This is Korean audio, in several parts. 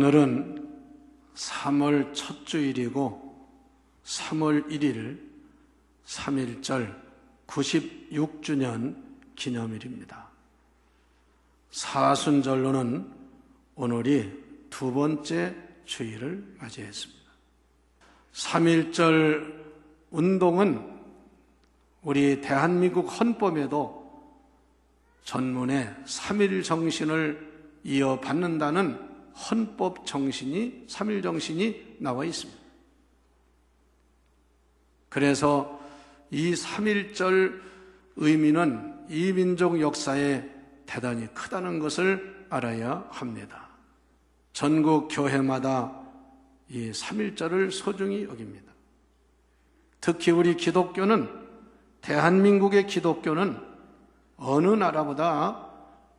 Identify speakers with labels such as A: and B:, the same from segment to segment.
A: 오늘은 3월 첫 주일이고 3월 1일 3.1절 96주년 기념일입니다. 사순절로는 오늘이 두 번째 주일을 맞이했습니다. 3.1절 운동은 우리 대한민국 헌법에도 전문에 3.1 정신을 이어받는다는 헌법 정신이 3.1 정신이 나와 있습니다. 그래서 이 3.1절 의미는 이 민족 역사에 대단히 크다는 것을 알아야 합니다. 전국 교회마다 이 3.1절을 소중히 여깁니다. 특히 우리 기독교는, 대한민국의 기독교는 어느 나라보다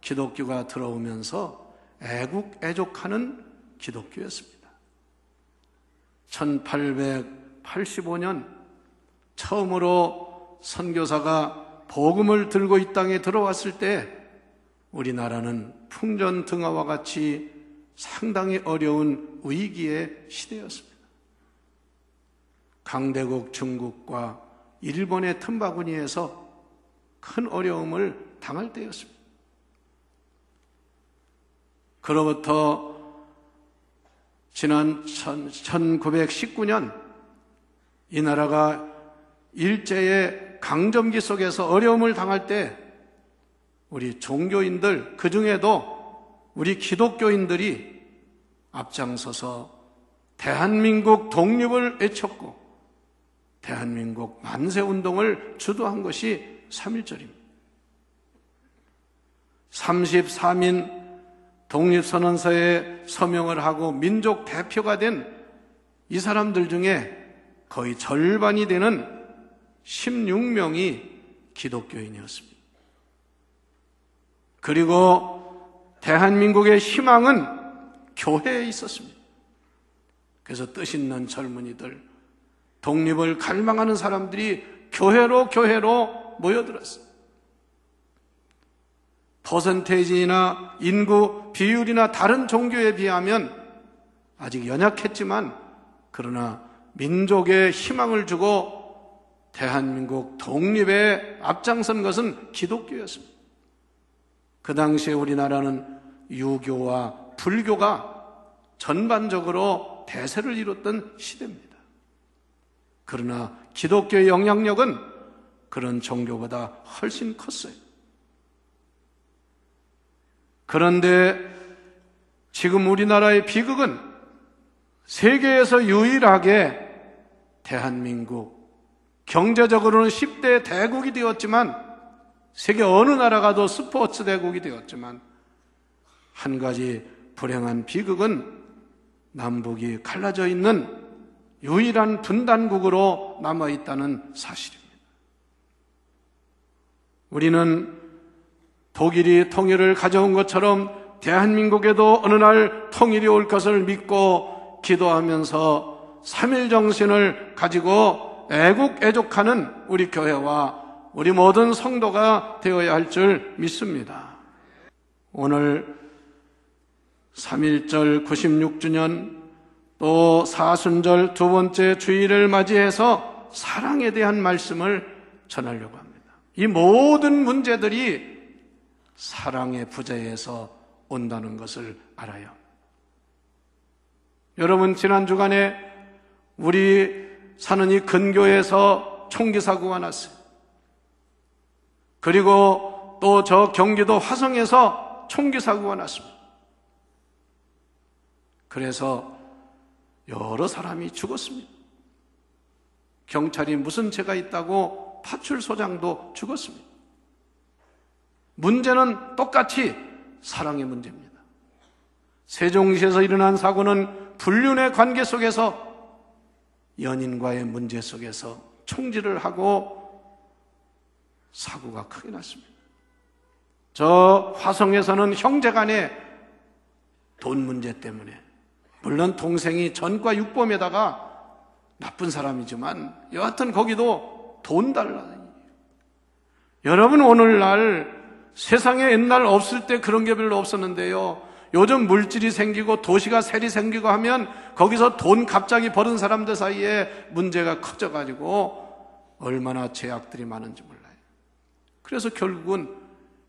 A: 기독교가 들어오면서 애국애족하는 기독교였습니다. 1885년 처음으로 선교사가 복음을 들고 이 땅에 들어왔을 때 우리나라는 풍전등화와 같이 상당히 어려운 위기의 시대였습니다. 강대국 중국과 일본의 틈바구니에서 큰 어려움을 당할 때였습니다. 그로부터 지난 1919년 이 나라가 일제의 강점기 속에서 어려움을 당할 때 우리 종교인들, 그 중에도 우리 기독교인들이 앞장서서 대한민국 독립을 외쳤고 대한민국 만세운동을 주도한 것이 3.1절입니다. 33인 독립선언서에 서명을 하고 민족 대표가 된 이 사람들 중에 거의 절반이 되는 16명이 기독교인이었습니다. 그리고 대한민국의 희망은 교회에 있었습니다. 그래서 뜻있는 젊은이들, 독립을 갈망하는 사람들이 교회로 모여들었어요. 퍼센테이지나 인구 비율이나 다른 종교에 비하면 아직 연약했지만 그러나 민족에 희망을 주고 대한민국 독립에 앞장선 것은 기독교였습니다. 그 당시에 우리나라는 유교와 불교가 전반적으로 대세를 이뤘던 시대입니다. 그러나 기독교의 영향력은 그런 종교보다 훨씬 컸어요. 그런데 지금 우리나라의 비극은 세계에서 유일하게 대한민국, 경제적으로는 10대 대국이 되었지만 세계 어느 나라가도 스포츠 대국이 되었지만 한 가지 불행한 비극은 남북이 갈라져 있는 유일한 분단국으로 남아있다는 사실입니다. 우리는 독일이 통일을 가져온 것처럼 대한민국에도 어느 날 통일이 올 것을 믿고 기도하면서 3.1 정신을 가지고 애국애족하는 우리 교회와 우리 모든 성도가 되어야 할 줄 믿습니다. 오늘 3.1절 96주년 또 사순절 두 번째 주일을 맞이해서 사랑에 대한 말씀을 전하려고 합니다. 이 모든 문제들이 사랑의 부재에서 온다는 것을 알아요. 여러분, 지난 주간에 우리 사는 이 근교에서 총기 사고가 났어요. 그리고 또 저 경기도 화성에서 총기 사고가 났습니다. 그래서 여러 사람이 죽었습니다. 경찰이 무슨 죄가 있다고 파출소장도 죽었습니다. 문제는 똑같이 사랑의 문제입니다. 세종시에서 일어난 사고는 불륜의 관계 속에서 연인과의 문제 속에서 총질을 하고 사고가 크게 났습니다. 저 화성에서는 형제간의 돈 문제 때문에, 물론 동생이 전과 육범에다가 나쁜 사람이지만 여하튼 거기도 돈 달라. 여러분, 오늘날 세상에 옛날 없을 때 그런 게 별로 없었는데요, 요즘 물질이 생기고 도시가 새리 생기고 하면 거기서 돈 갑자기 버는 사람들 사이에 문제가 커져가지고 얼마나 죄악들이 많은지 몰라요. 그래서 결국은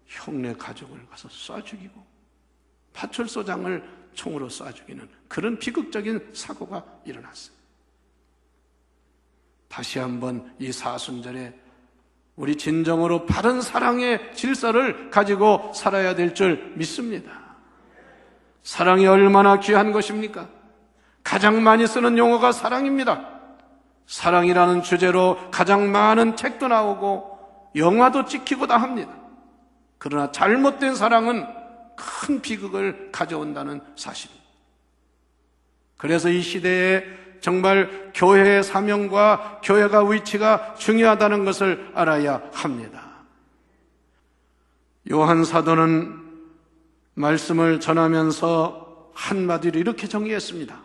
A: 형네 가족을 가서 쏴 죽이고 파출소장을 총으로 쏴 죽이는 그런 비극적인 사고가 일어났어요. 다시 한번 이 사순절에 우리 진정으로 바른 사랑의 질서를 가지고 살아야 될 줄 믿습니다. 사랑이 얼마나 귀한 것입니까? 가장 많이 쓰는 용어가 사랑입니다. 사랑이라는 주제로 가장 많은 책도 나오고 영화도 찍히고 다 합니다. 그러나 잘못된 사랑은 큰 비극을 가져온다는 사실입니다. 그래서 이 시대에 정말 교회의 사명과 교회가 위치가 중요하다는 것을 알아야 합니다. 요한 사도는 말씀을 전하면서 한마디로 이렇게 정의했습니다.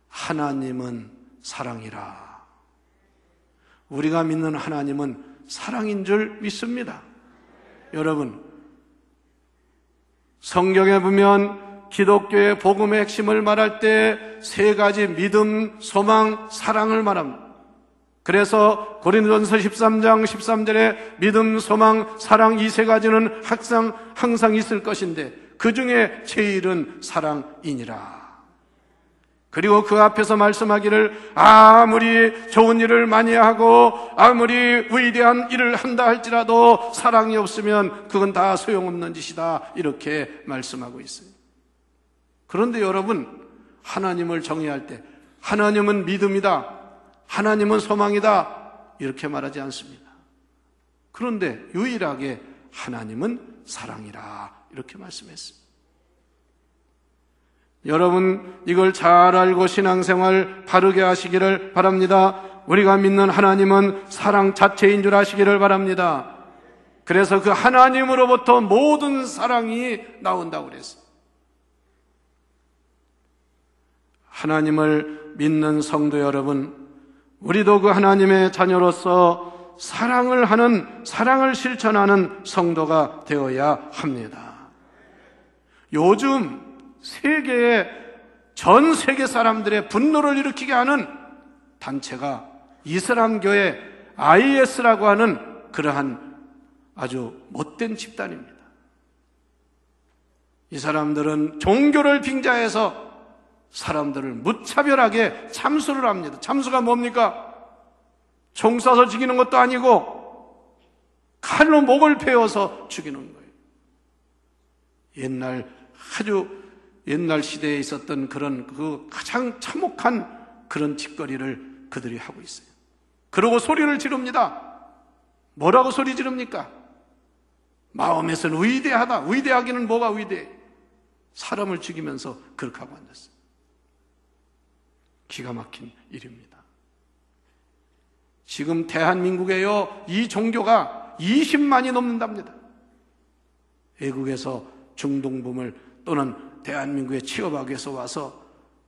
A: 하나님은 사랑이라. 우리가 믿는 하나님은 사랑인 줄 믿습니다. 여러분, 성경에 보면 기독교의 복음의 핵심을 말할 때 세 가지 믿음, 소망, 사랑을 말합니다. 그래서 고린도전서 13장 13절에 믿음, 소망, 사랑 이 세 가지는 항상 있을 것인데 그 중에 제일은 사랑이니라. 그리고 그 앞에서 말씀하기를 아무리 좋은 일을 많이 하고 아무리 위대한 일을 한다 할지라도 사랑이 없으면 그건 다 소용없는 짓이다, 이렇게 말씀하고 있어요. 그런데 여러분, 하나님을 정의할 때 하나님은 믿음이다, 하나님은 소망이다 이렇게 말하지 않습니다. 그런데 유일하게 하나님은 사랑이라 이렇게 말씀했습니다. 여러분, 이걸 잘 알고 신앙생활 바르게 하시기를 바랍니다. 우리가 믿는 하나님은 사랑 자체인 줄 아시기를 바랍니다. 그래서 그 하나님으로부터 모든 사랑이 나온다고 그랬어요. 하나님을 믿는 성도 여러분, 우리도 그 하나님의 자녀로서 사랑을 하는, 사랑을 실천하는 성도가 되어야 합니다. 요즘 전 세계 사람들의 분노를 일으키게 하는 단체가 이슬람교의 IS라고 하는 그러한 아주 못된 집단입니다. 이 사람들은 종교를 빙자해서 사람들을 무차별하게 참수를 합니다. 참수가 뭡니까? 총 쏴서 죽이는 것도 아니고 칼로 목을 베어서 죽이는 거예요. 아주 옛날 시대에 있었던 그런 그 가장 참혹한 그런 짓거리를 그들이 하고 있어요. 그러고 소리를 지릅니다. 뭐라고 소리 지릅니까? 마음에서는 위대하다. 위대하기는 뭐가 위대해? 사람을 죽이면서 그렇게 하고 앉았어요. 기가 막힌 일입니다. 지금 대한민국에요, 이 종교가 20만이 넘는답니다. 외국에서 중동범을 또는 대한민국에 취업하기 위해서 와서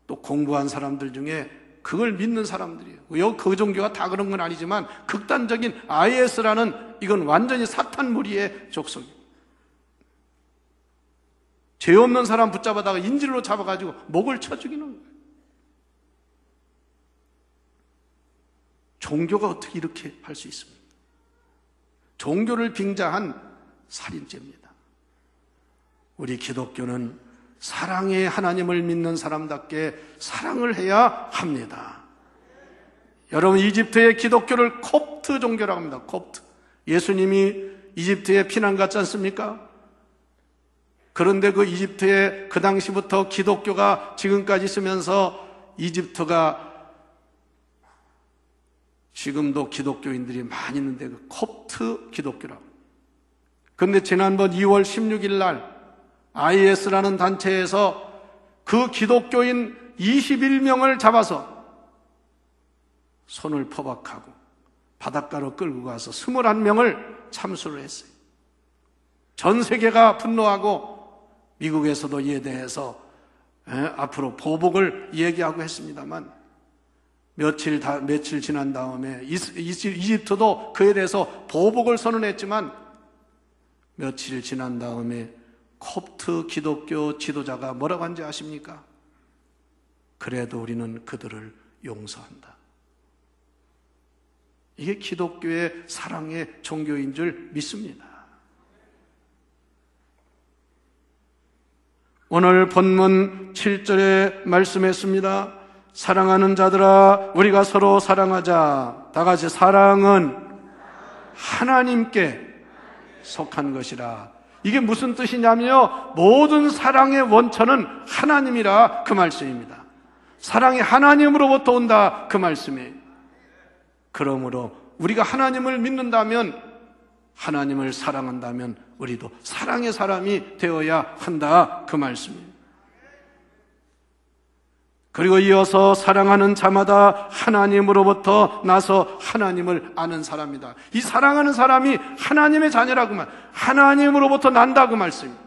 A: 또 공부한 사람들 중에 그걸 믿는 사람들이에요. 그 종교가 다 그런 건 아니지만 극단적인 IS라는 이건 완전히 사탄 무리의 족속이에요. 죄 없는 사람 붙잡아다가 인질로 잡아가지고 목을 쳐 죽이는 거예요. 종교가 어떻게 이렇게 할 수 있습니까? 종교를 빙자한 살인죄입니다. 우리 기독교는 사랑의 하나님을 믿는 사람답게 사랑을 해야 합니다. 여러분, 이집트의 기독교를 콥트 종교라고 합니다. 콥트. 예수님이 이집트에 피난 갔지 않습니까? 그런데 그 이집트에 그 당시부터 기독교가 지금까지 있으면서 이집트가 지금도 기독교인들이 많이 있는데 그 콥트 기독교라고. 그런데 지난번 2월 16일 날 IS라는 단체에서 그 기독교인 21명을 잡아서 손을 포박하고 바닷가로 끌고 가서 21명을 참수를 했어요. 전 세계가 분노하고 미국에서도 이에 대해서 앞으로 보복을 얘기하고 했습니다만 며칠 지난 다음에 이집트도 그에 대해서 보복을 선언했지만 며칠 지난 다음에 콥트 기독교 지도자가 뭐라고 한지 아십니까? 그래도 우리는 그들을 용서한다. 이게 기독교의 사랑의 종교인 줄 믿습니다. 오늘 본문 7절에 말씀했습니다. 사랑하는 자들아, 우리가 서로 사랑하자. 다 같이, 사랑은 하나님께 속한 것이라. 이게 무슨 뜻이냐면요, 모든 사랑의 원천은 하나님이라 그 말씀입니다. 사랑이 하나님으로부터 온다 그 말씀이에요. 그러므로 우리가 하나님을 믿는다면, 하나님을 사랑한다면 우리도 사랑의 사람이 되어야 한다 그 말씀이에요. 그리고 이어서 사랑하는 자마다 하나님으로부터 나서 하나님을 아는 사람이다. 이 사랑하는 사람이 하나님의 자녀라고 말, 하나님으로부터 난다 그 말씀입니다.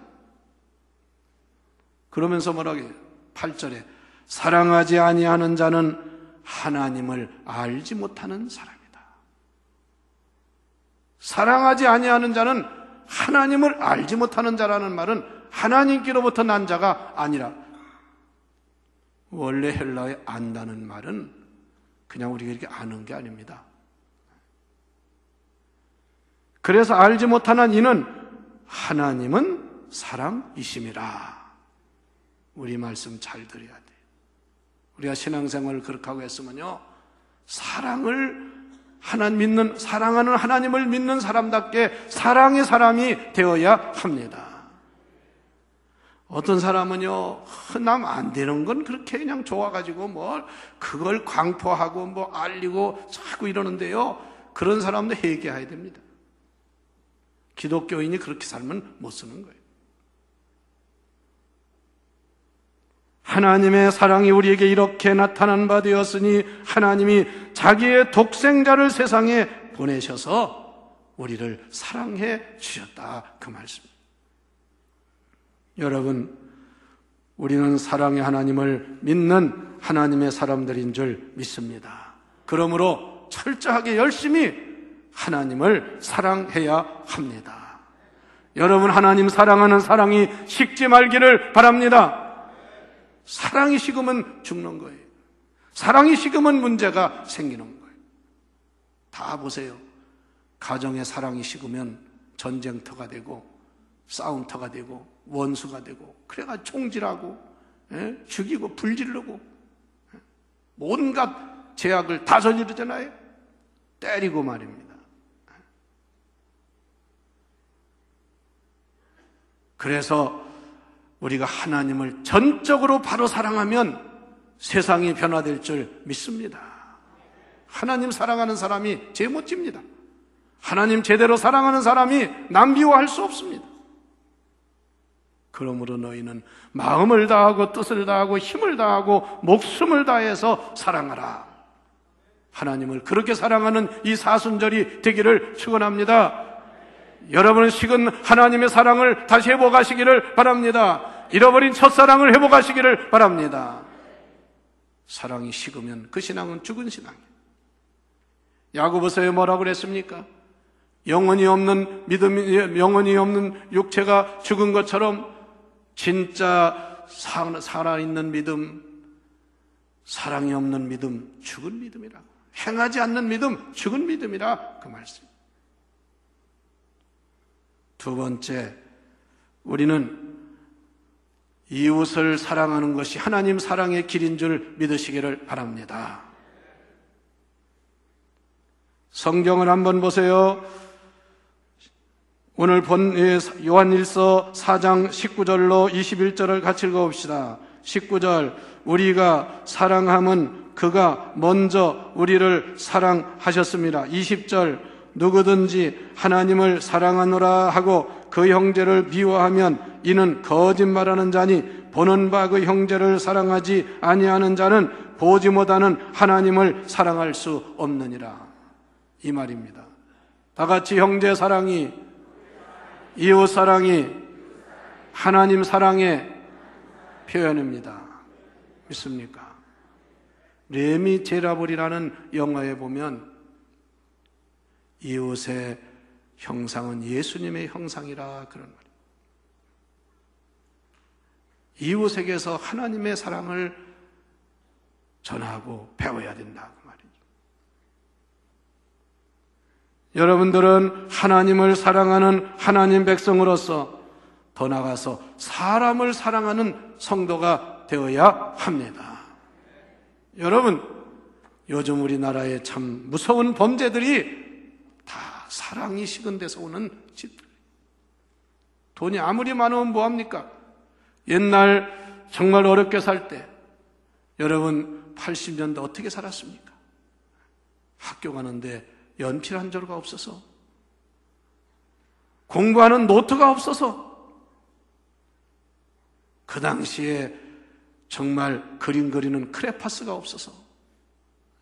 A: 그러면서 뭐라고 해요? 8절에 사랑하지 아니하는 자는 하나님을 알지 못하는 사람이다. 사랑하지 아니하는 자는 하나님을 알지 못하는 자라는 말은 하나님께로부터 난 자가 아니라, 원래 헬라어의 안다는 말은 그냥 우리가 이렇게 아는 게 아닙니다. 그래서 알지 못하는 이는 하나님은 사랑이심이라. 우리 말씀 잘 들어야 돼요. 우리가 신앙생활을 그렇게 하고 했으면요, 사랑하는 하나님을 믿는 사람답게 사랑의 사람이 되어야 합니다. 어떤 사람은요, 남 안 되는 건 그렇게 그냥 좋아가지고 그걸 광포하고 알리고 자꾸 이러는데요, 그런 사람도 회개해야 됩니다. 기독교인이 그렇게 살면 못 쓰는 거예요. 하나님의 사랑이 우리에게 이렇게 나타난 바 되었으니 하나님이 자기의 독생자를 세상에 보내셔서 우리를 사랑해 주셨다 그 말씀입니다. 여러분, 우리는 사랑의 하나님을 믿는 하나님의 사람들인 줄 믿습니다. 그러므로 철저하게 열심히 하나님을 사랑해야 합니다. 여러분, 하나님 사랑하는 사랑이 식지 말기를 바랍니다. 사랑이 식으면 죽는 거예요. 사랑이 식으면 문제가 생기는 거예요. 다 보세요. 가정에 사랑이 식으면 전쟁터가 되고 싸움터가 되고 원수가 되고, 그래가 총질하고 죽이고 불지르고 온갖 죄악을 다 저지르잖아요. 때리고 말입니다. 그래서 우리가 하나님을 전적으로 바로 사랑하면 세상이 변화될 줄 믿습니다. 하나님 사랑하는 사람이 제일 멋집니다. 하나님 제대로 사랑하는 사람이 남비워할 수 없습니다. 그러므로 너희는 마음을 다하고 뜻을 다하고 힘을 다하고 목숨을 다해서 사랑하라. 하나님을 그렇게 사랑하는 이 사순절이 되기를 축원합니다. 여러분은 식은 하나님의 사랑을 다시 회복하시기를 바랍니다. 잃어버린 첫사랑을 회복하시기를 바랍니다. 사랑이 식으면 그 신앙은 죽은 신앙이에요. 야고보서에 뭐라고 그랬습니까? 영혼이 없는 믿음이, 영혼이 없는 육체가 죽은 것처럼 진짜 살아있는 믿음, 사랑이 없는 믿음, 죽은 믿음이라고. 행하지 않는 믿음, 죽은 믿음이라 그 말씀. 두 번째, 우리는 이웃을 사랑하는 것이 하나님 사랑의 길인 줄 믿으시기를 바랍니다. 성경을 한번 보세요. 오늘 본 요한일서 4장 19절로 21절을 같이 읽어봅시다. 19절, 우리가 사랑함은 그가 먼저 우리를 사랑하셨습니다. 20절, 누구든지 하나님을 사랑하노라 하고 그 형제를 미워하면 이는 거짓말하는 자니 보는 바 그 형제를 사랑하지 아니하는 자는 보지 못하는 하나님을 사랑할 수 없느니라. 이 말입니다. 다 같이 형제 사랑이, 이웃 사랑이 하나님 사랑의 표현입니다. 믿습니까? 레미제라블이라는 영화에 보면 이웃의 형상은 예수님의 형상이라 그런 말이에요. 이웃에게서 하나님의 사랑을 전하고 배워야 된다 그 말이죠. 여러분들은 하나님을 사랑하는 하나님 백성으로서 더 나아가서 사람을 사랑하는 성도가 되어야 합니다. 여러분, 요즘 우리나라에 참 무서운 범죄들이 다 사랑이 식은 데서 오는 짓들. 돈이 아무리 많으면 뭐합니까? 옛날 정말 어렵게 살 때 여러분 80년대 어떻게 살았습니까? 학교 가는데 연필 한 조각 없어서, 공부하는 노트가 없어서, 그 당시에 정말 그림 그리는 크레파스가 없어서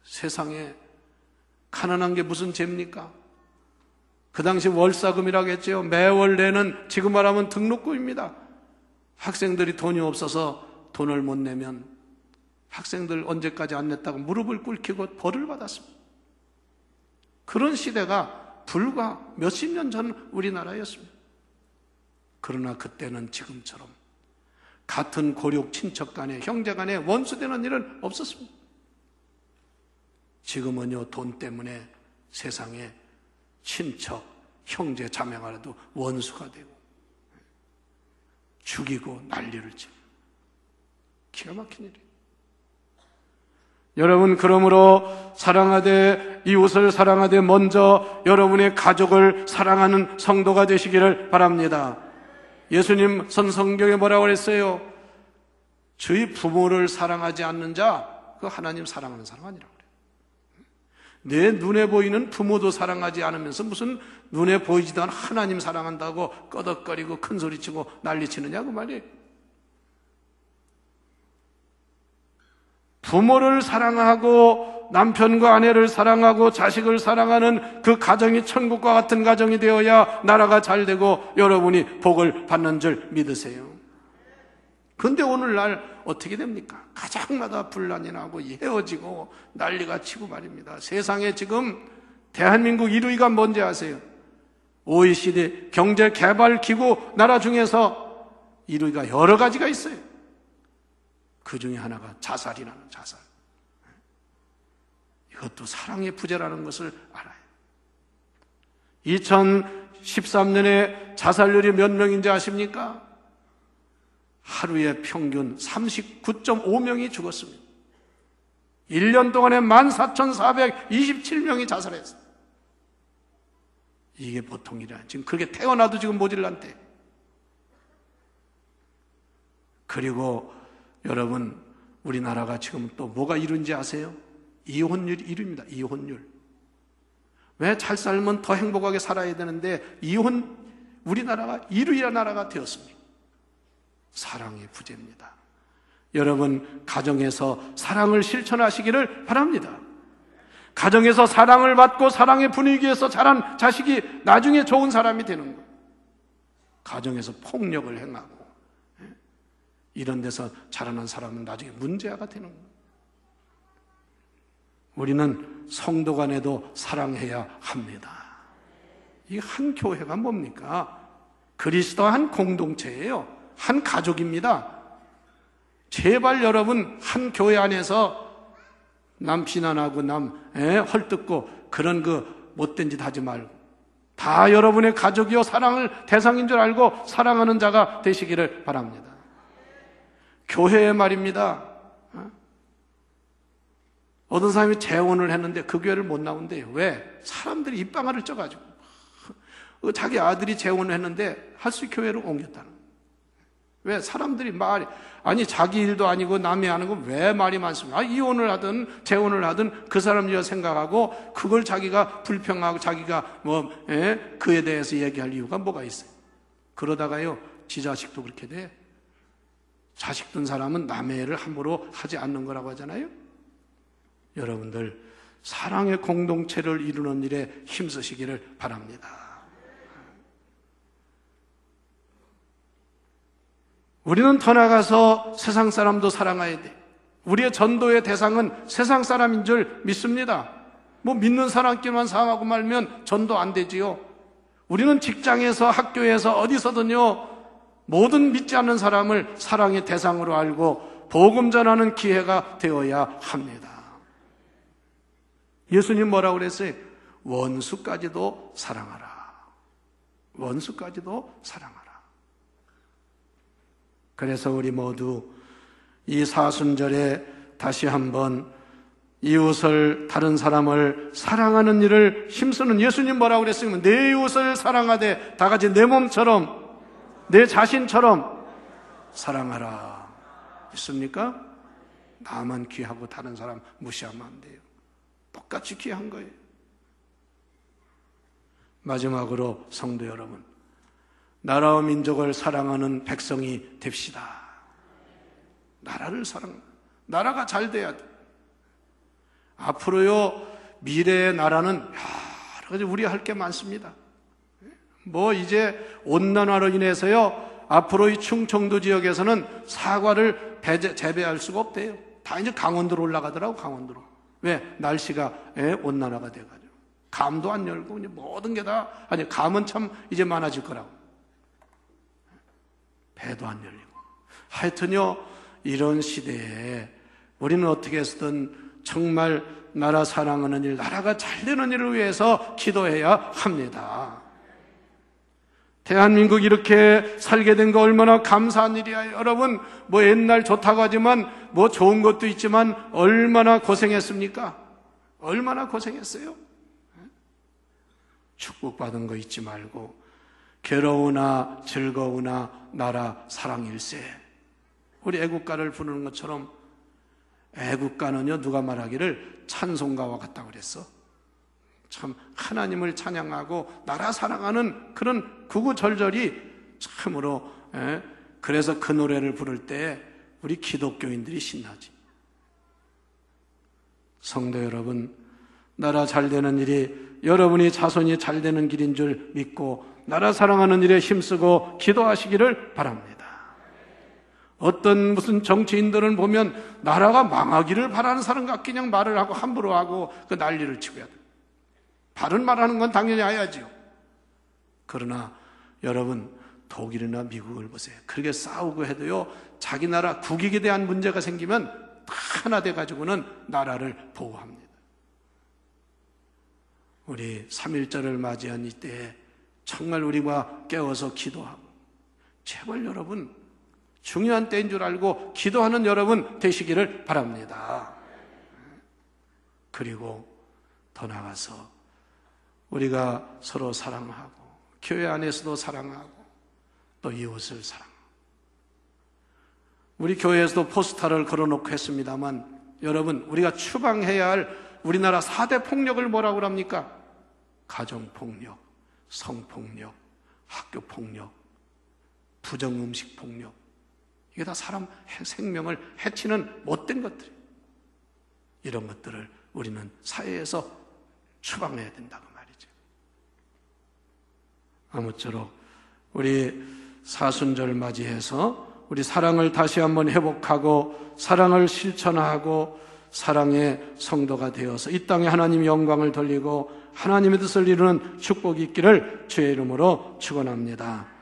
A: 세상에 가난한 게 무슨 죄입니까? 그 당시 월사금이라고 했죠. 매월 내는, 지금 말하면 등록금입니다. 학생들이 돈이 없어서 돈을 못 내면 학생들 언제까지 안 냈다고 무릎을 꿇히고 벌을 받았습니다. 그런 시대가 불과 몇십 년 전 우리나라였습니다. 그러나 그때는 지금처럼 같은 고륙 친척 간에, 형제 간에 원수되는 일은 없었습니다. 지금은요, 돈 때문에 세상에 친척, 형제, 자매가라도 원수가 되고 죽이고 난리를 치고 기가 막힌 일이에요. 여러분, 그러므로 사랑하되, 이웃을 사랑하되 먼저 여러분의 가족을 사랑하는 성도가 되시기를 바랍니다. 예수님 성경에 뭐라고 그랬어요? 저희 부모를 사랑하지 않는 자, 그 하나님 사랑하는 사람 아니라고 그래요. 내 눈에 보이는 부모도 사랑하지 않으면서 무슨 눈에 보이지도 않은 하나님 사랑한다고 꺼덕거리고 큰소리치고 난리치느냐고 말이에요. 부모를 사랑하고 남편과 아내를 사랑하고 자식을 사랑하는 그 가정이 천국과 같은 가정이 되어야 나라가 잘 되고 여러분이 복을 받는 줄 믿으세요. 그런데 오늘날 어떻게 됩니까? 가정마다 분란이 나고 헤어지고 난리가 치고 말입니다. 세상에 지금 대한민국 1위가 뭔지 아세요? OECD 경제개발기구 나라 중에서 1위가 여러 가지가 있어요. 그 중에 하나가 자살이라는, 자살. 이것도 사랑의 부재라는 것을 알아요. 2013년에 자살률이 몇 명인지 아십니까? 하루에 평균 39.5명이 죽었습니다. 1년 동안에 14,427명이 자살했어요. 이게 보통 일이 아니에요. 지금 그렇게 태어나도 지금 모질란데. 그리고 여러분, 우리나라가 지금 또 뭐가 이른지 아세요? 이혼율이 1위입니다. 이혼율. 왜 잘 살면 더 행복하게 살아야 되는데 우리나라가 1위의 나라가 되었습니다. 사랑의 부재입니다. 여러분, 가정에서 사랑을 실천하시기를 바랍니다. 가정에서 사랑을 받고 사랑의 분위기에서 자란 자식이 나중에 좋은 사람이 되는 거예요. 가정에서 폭력을 행하고 이런 데서 자라난 사람은 나중에 문제아가 되는 거예요. 우리는 성도 간에도 사랑해야 합니다. 이 한 교회가 뭡니까? 그리스도 한 공동체예요. 한 가족입니다. 제발 여러분, 한 교회 안에서 남 비난하고 남 헐뜯고 그런 그 못된 짓 하지 말고 다 여러분의 가족이요 사랑을 대상인 줄 알고 사랑하는 자가 되시기를 바랍니다. 교회에 말입니다. 어떤 사람이 재혼을 했는데 그 교회를 못 나온대요. 왜? 사람들이 입방아를 쪄가지고 자기 아들이 재혼을 했는데 할수 교회로 옮겼다는 거예요. 왜? 사람들이 아니 자기 일도 아니고 남이 하는 거 왜 말이 많습니까? 이혼을 하든 재혼을 하든 그 사람 일 생각하고 그걸 자기가 불평하고 자기가 그에 대해서 얘기할 이유가 뭐가 있어요? 그러다가요 지 자식도 그렇게 돼. 자식 둔 사람은 남의 애를 함부로 하지 않는 거라고 하잖아요. 여러분들 사랑의 공동체를 이루는 일에 힘쓰시기를 바랍니다. 우리는 더 나아가서 세상 사람도 사랑해야 돼. 우리의 전도의 대상은 세상 사람인 줄 믿습니다. 믿는 사람끼리만 사랑하고 말면 전도 안 되지요. 우리는 직장에서 학교에서 어디서든요 모든 믿지 않는 사람을 사랑의 대상으로 알고 복음 전하는 기회가 되어야 합니다. 예수님 뭐라고 그랬어요? 원수까지도 사랑하라. 원수까지도 사랑하라. 그래서 우리 모두 이 사순절에 다시 한번 이웃을, 다른 사람을 사랑하는 일을 힘쓰는, 예수님 뭐라고 그랬으면 내 이웃을 사랑하되 다 같이 내 몸처럼, 내 자신처럼 사랑하라. 있습니까? 나만 귀하고 다른 사람 무시하면 안 돼요. 똑같이 귀한 거예요. 마지막으로 성도 여러분, 나라와 민족을 사랑하는 백성이 됩시다. 나라를 나라가 잘 돼야 돼. 앞으로요, 미래의 나라는 여러 가지 우려할 게 많습니다. 이제 온난화로 인해서요, 앞으로 이 충청도 지역에서는 사과를 재배할 수가 없대요. 다 이제 강원도로 올라가더라고, 강원도로. 왜? 날씨가 온난화가 돼가지고. 감도 안 열고, 이제 모든 게 다, 감은 참 이제 많아질 거라고. 배도 안 열리고. 하여튼요, 이런 시대에 우리는 어떻게 해서든 정말 나라 사랑하는 일, 나라가 잘 되는 일을 위해서 기도해야 합니다. 대한민국 이렇게 살게 된 거 얼마나 감사한 일이야. 여러분, 옛날 좋다고 하지만 좋은 것도 있지만 얼마나 고생했습니까? 얼마나 고생했어요? 축복받은 거 잊지 말고 괴로우나 즐거우나 나라 사랑일세. 우리 애국가를 부르는 것처럼 애국가는요, 누가 말하기를 찬송가와 같다고 그랬어. 참 하나님을 찬양하고 나라 사랑하는 그런 구구절절이 참으로, 그래서 그 노래를 부를 때 우리 기독교인들이 신나지. 성도 여러분, 나라 잘 되는 일이 여러분이 자손이 잘 되는 길인 줄 믿고 나라 사랑하는 일에 힘쓰고 기도하시기를 바랍니다. 무슨 정치인들은 보면 나라가 망하기를 바라는 사람 같게 그냥 말을 하고 함부로 하고 그 난리를 치고 해야 돼. 바른 말하는 건 당연히 해야지요. 그러나 여러분, 독일이나 미국을 보세요. 그렇게 싸우고 해도요, 자기 나라 국익에 대한 문제가 생기면 다 하나 돼가지고는 나라를 보호합니다. 우리 3.1절을 맞이한 이때에 정말 우리가 깨워서 기도하고, 제발 여러분, 중요한 때인 줄 알고 기도하는 여러분 되시기를 바랍니다. 그리고 더 나아가서 우리가 서로 사랑하고, 교회 안에서도 사랑하고, 또 이웃을 사랑하고. 우리 교회에서도 포스터를 걸어놓고 했습니다만, 여러분, 우리가 추방해야 할 우리나라 4대 폭력을 뭐라고 합니까? 가정폭력, 성폭력, 학교폭력, 부정음식폭력. 이게 다 사람 생명을 해치는 못된 것들이에요. 이런 것들을 우리는 사회에서 추방해야 된다고 말이죠. 아무쪼록 우리 사순절 맞이해서 우리 사랑을 다시 한번 회복하고 사랑을 실천하고 사랑의 성도가 되어서 이 땅에 하나님 영광을 돌리고 하나님의 뜻을 이루는 축복이 있기를 주의 이름으로 축원합니다.